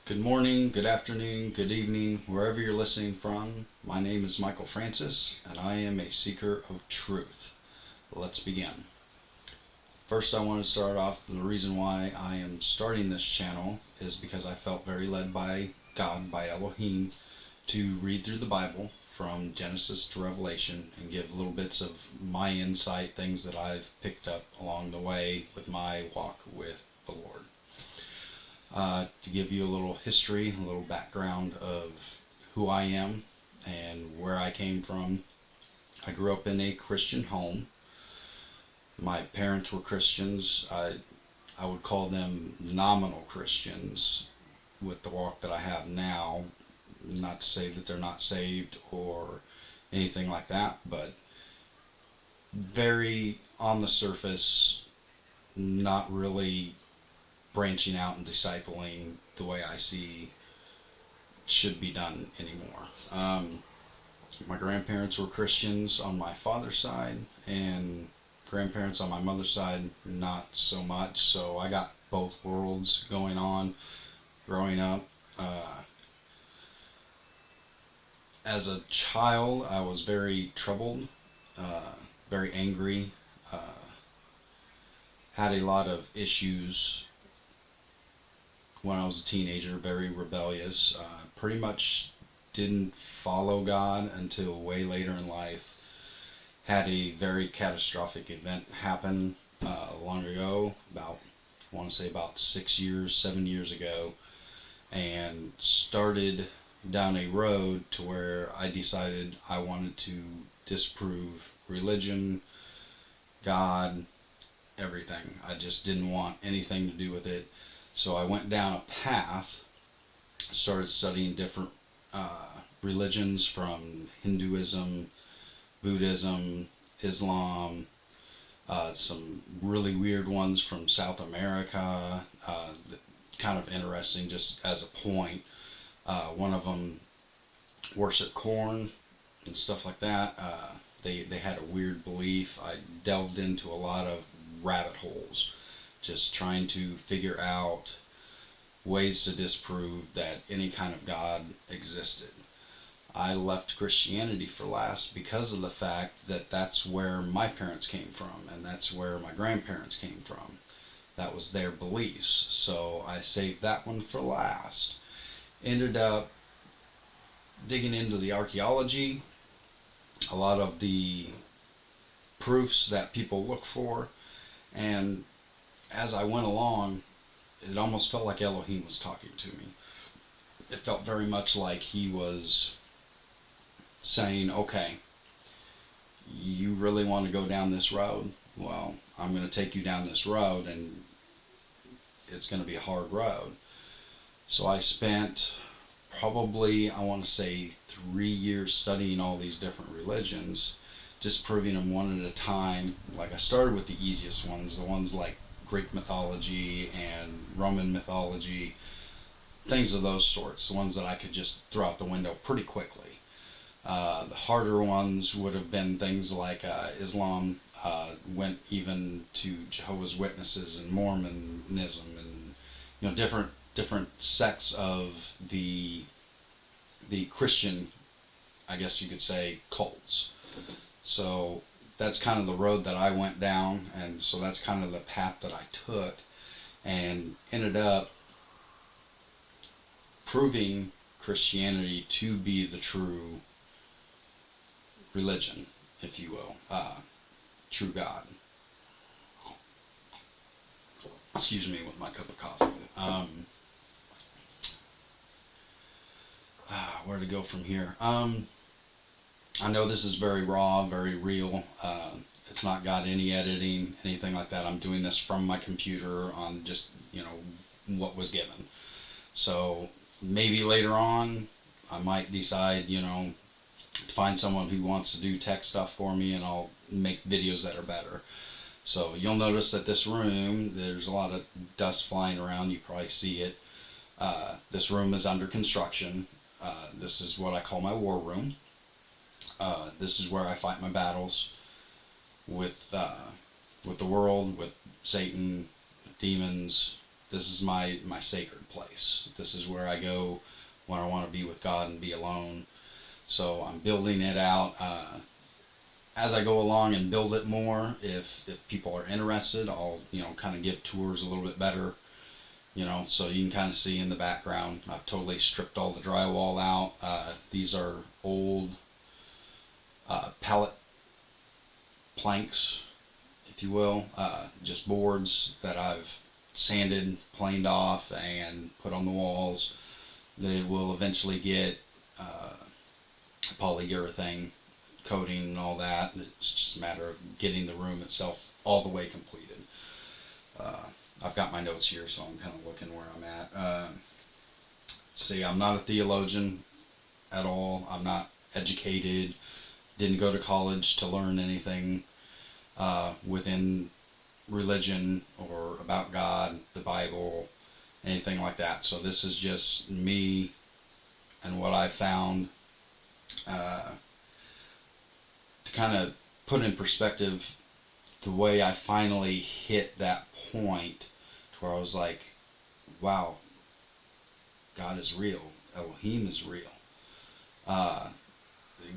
Good morning, good afternoon, good evening, wherever you're listening from. My name is Michael Francis, and I am a seeker of truth. Let's begin. First, I want to start off the reason why I am starting this channel is because I felt very led by God, by Elohim, to read through the Bible from Genesis to Revelation and give little bits of my insight, things that I've picked up along the way with my walk with the Lord. To give you a little history, a little background of who I am and where I came from. I grew up in a Christian home. My parents were Christians. I would call them nominal Christians with the walk that I have now. Not to say that they're not saved or anything like that, but very on the surface, not really branching out and discipling the way I see should be done anymore. My grandparents were Christians on my father's side, and grandparents on my mother's side not so much. So I got both worlds going on growing up. As a child, I was very troubled, very angry, had a lot of issues when I was a teenager, very rebellious. Pretty much didn't follow God until way later in life. Had a very catastrophic event happen long ago, about, I want to say about 6 years, 7 years ago, and started down a road to where I decided I wanted to disprove religion, God, everything. I just didn't want anything to do with it. So I went down a path, started studying different religions from Hinduism, Buddhism, Islam, some really weird ones from South America, kind of interesting just as a point. One of them worshiped corn and stuff like that. They had a weird belief. I delved into a lot of rabbit holes, just trying to figure out ways to disprove that any kind of God existed. I left Christianity for last because of the fact that that's where my parents came from and that's where my grandparents came from. That was their beliefs. So I saved that one for last. Ended up digging into the archaeology, a lot of the proofs that people look for, and as I went along, it almost felt like Elohim was talking to me. It felt very much like he was saying, okay, you really want to go down this road? Well, I'm going to take you down this road, and it's going to be a hard road. So I spent probably, I want to say, 3 years studying all these different religions, just proving them one at a time. Like, I started with the easiest ones, the ones like Greek mythology and Roman mythology, things of those sorts, the ones that I could just throw out the window pretty quickly. The harder ones would have been things like Islam, went even to Jehovah's Witnesses and Mormonism, and different sects of the Christian, I guess you could say, cults. So that's kind of the road that I went down, and so that's kind of the path that I took, and ended up proving Christianity to be the true religion, if you will, true God. Excuse me with my cup of coffee. Where to go from here? I know this is very raw, very real. It's not got any editing, anything like that. I'm doing this from my computer on just, what was given. So maybe later on, I might decide, to find someone who wants to do tech stuff for me, and I'll make videos that are better. So you'll notice that this room, there's a lot of dust flying around. You probably see it. This room is under construction. This is what I call my war room. This is where I fight my battles with the world, with Satan, with demons, this is my sacred place. This is where I go when I want to be with God and be alone. So I'm building it out. As I go along and build it more, if people are interested, I'll kind of give tours a little bit better. So you can kind of see in the background. I've totally stripped all the drywall out. These are old pallet planks, if you will, just boards that I've sanded, planed off, and put on the walls. They will eventually get polyurethane coating and all that. It's just a matter of getting the room itself all the way completed. I've got my notes here, so I'm kind of looking where I'm at. See, I'm not a theologian at all. I'm not educated. Didn't go to college to learn anything within religion or about God, the Bible, anything like that. So this is just me and what I found to kind of put in perspective the way I finally hit that point to where I was like, wow, God is real. Elohim is real.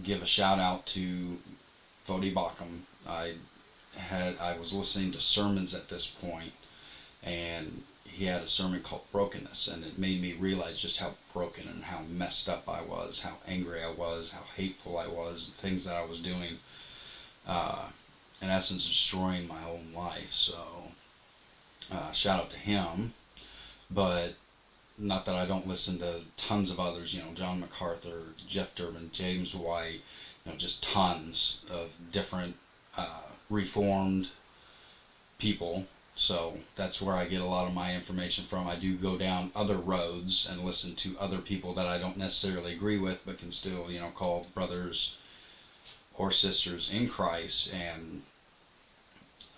Give a shout out to Voddie Baucham. I was listening to sermons at this point, and he had a sermon called Brokenness, and it made me realize just how broken and how messed up I was, how angry I was, how hateful I was, the things that I was doing, in essence destroying my own life. So shout out to him. But not that I don't listen to tons of others, John MacArthur, Jeff Durbin, James White, just tons of different Reformed people. So that's where I get a lot of my information from. I do go down other roads and listen to other people that I don't necessarily agree with, but can still, call brothers or sisters in Christ. And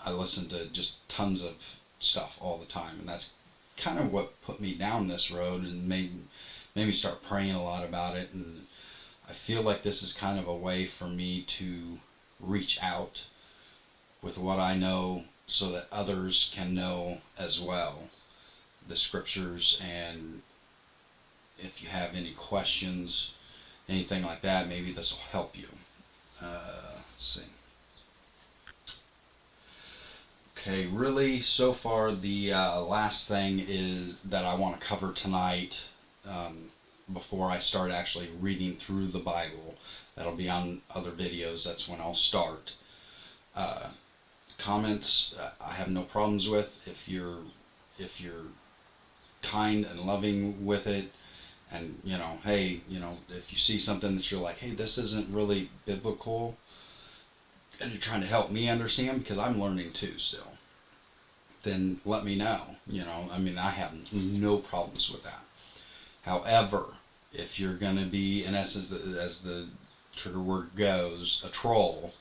I listen to just tons of stuff all the time, and that's kind of what put me down this road and made me start praying a lot about it. And I feel like this is kind of a way for me to reach out with what I know so that others can know as well the scriptures. And if you have any questions, anything like that, maybe this will help you. Let's see. Okay, really, so far the last thing is that I want to cover tonight, before I start actually reading through the Bible. That'll be on other videos. That's when I'll start. Comments, I have no problems with. If you're kind and loving with it, and hey, if you see something that you're like, hey, this isn't really biblical, and you're trying to help me understand, because I'm learning too still, then let me know. I have no problems with that. However, if you're going to be, in essence, as the trigger word goes, a troll,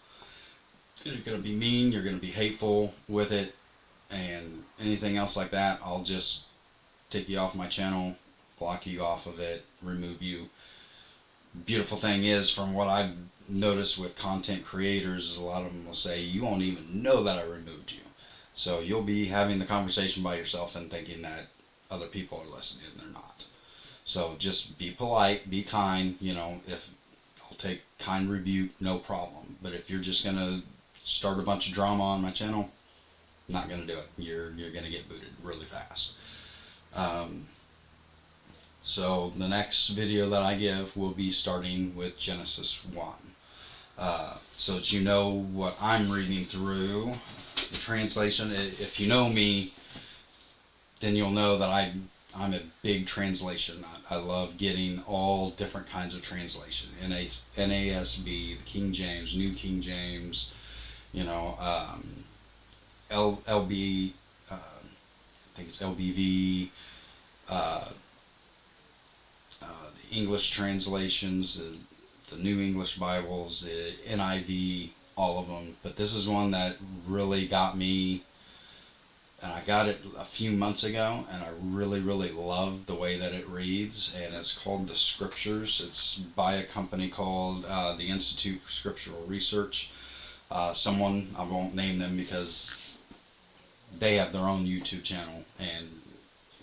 you're going to be mean, you're going to be hateful with it, and anything else like that, I'll just take you off my channel, block you off of it, remove you. Beautiful thing is, from what I've noticed with content creators, is a lot of them will say, you won't even know that I removed you. So you'll be having the conversation by yourself and thinking that other people are listening, and they're not. So just be polite, be kind. If I'll take kind rebuke, no problem. But if you're just gonna start a bunch of drama on my channel, I'm not gonna do it. You're gonna get booted really fast. So the next video that I give will be starting with Genesis 1. So that you know what I'm reading through. The translation, if you know me, then you'll know that I'm a big translation nut. I love getting all different kinds of translation. NASB, the King James, New King James, LB, I think it's LBV, the English translations, the New English Bibles, the NIV, all of them. But this is one that really got me, and I got it a few months ago, and I really, really love the way that it reads. And it's called The Scriptures. It's by a company called the Institute for Scriptural Research. Someone, I won't name them because they have their own YouTube channel, and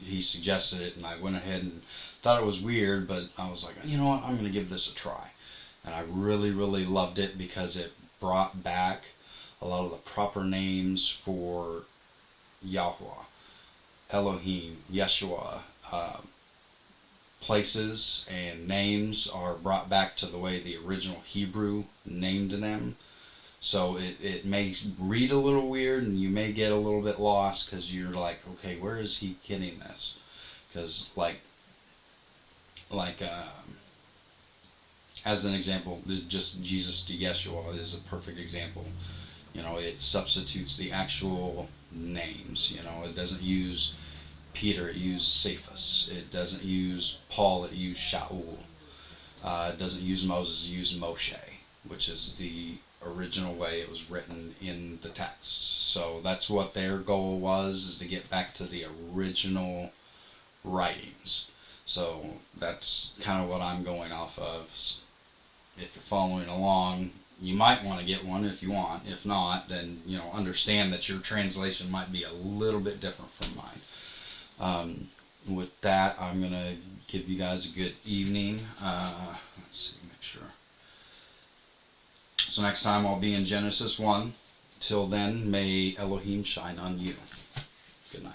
he suggested it, and I went ahead and thought it was weird, but I was like, you know what, I'm going to give this a try. And I really, really loved it because it brought back a lot of the proper names for Yahweh, Elohim, Yeshua. Places and names are brought back to the way the original Hebrew named them. So it may read a little weird and you may get a little bit lost because you're like, okay, where is he getting this? Because like as an example, just Jesus to Yeshua is a perfect example. You know, it substitutes the actual names. You know, it doesn't use Peter, it used Cephas. It doesn't use Paul, it used Shaul. It doesn't use Moses, it used Moshe, which is the original way it was written in the text. So that's what their goal was, is to get back to the original writings. So that's kind of what I'm going off of. If you're following along, you might want to get one if you want. If not, then understand that your translation might be a little bit different from mine. With that, I'm going to give you guys a good evening. Let's see, make sure. So next time I'll be in Genesis 1. Till then, may Elohim shine on you. Good night.